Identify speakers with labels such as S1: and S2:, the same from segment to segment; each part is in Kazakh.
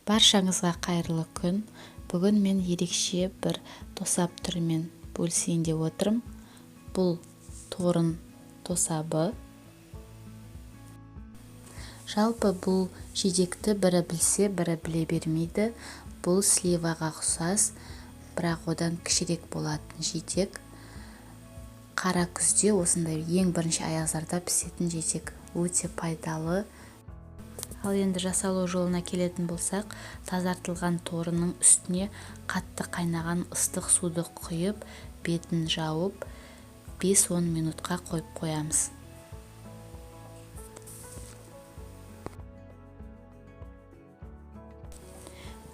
S1: Баршаңызға қайырлы күн. Бүгін мен ерекше бір тосап түрімен бөлісейін деп отырмын. Бұл торын тосабы. Жалпы бұл жидекті бірі білсе, бірі біле бермейді. Бұл сливаға ұқсас, бірақ одан кішірек болатын жидек. Қара күзде осындай ең бірінші аяздарда пісетін жидек. Өте пайдалы. Ал енді жасалу жолына келетін болсақ, тазартылған торының үстіне қатты қайнаған ыстық суды құйып, бетін жауып, 5-10 минутқа қойып қоямыз.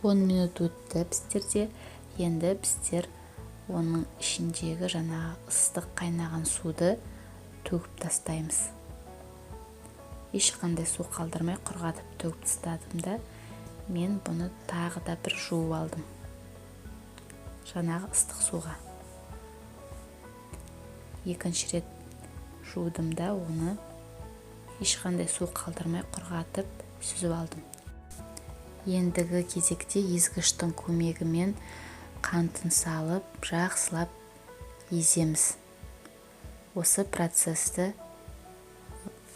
S1: Он минут өтті біздерде. Енді біздер оның ішіндегі жаңағы ыстық қайнаған суды төгіп тастаймыз. Ешқандай су қалдырмай құрғатып төгіп тастадым да, мен бұны тағы да бір жуып алдым. Жаңағы ыстық суға. Екінші рет жудым да, оны ешқандай су қалдырмай құрғатып сүзіп алдым. Ендігі кезекте езгіштің көмегімен қантын салып, жақсылап еземіз. Осы процесті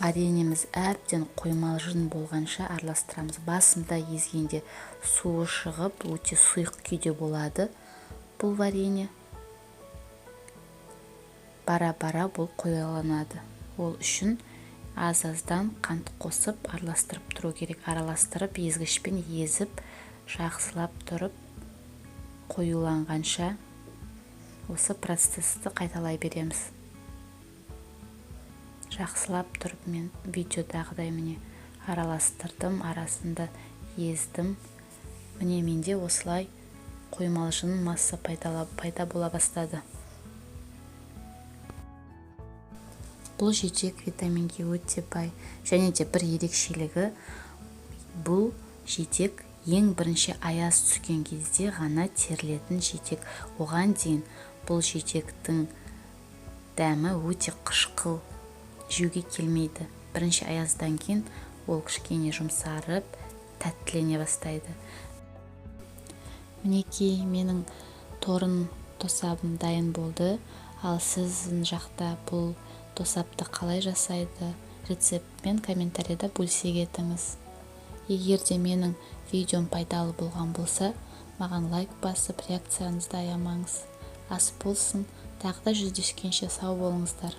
S1: вареньеміз әбден қоймалжың болғанша араластырамыз. Басында езгенде суы шығып, өте сұйық күйде болады бұл варенье. Бара-бара бұл қоюланады. Ол үшін аз-аздан қант қосып араластырып тұру керек. Араластырып, езгішпен езіп, жақсылап тұрып, қоюланғанша осы процесті қайталай береміз. Жақсылап тұрып мен видеодағыдай міне араластырдым, арасында ездім. Міне менде осылай қоймалжың масса пайда бола бастады. Бұл жидек витаминге өте бай. Және де бір ерекшелігі, бұл жидек ең бірінші аяз түскен кезде ғана терілетін жидек. Оған дейін бұл жидектің дәмі өте қышқыл, жеуге келмейді. Бірінші аяздан кейін ол кішкене жұмсарып, тәттілене бастайды. Мінекей менің торын тосабым дайын болды. Ал сіздің жақта бұл тосапты қалай жасайды? Рецептпен комментарийда бөлісе кетіңіз. Егер де менің видеом пайдалы болған болса, маған лайк басып, реакцияңызды аямаңыз. Ас болсын, тағы да жүздескенше сау болыңыздар.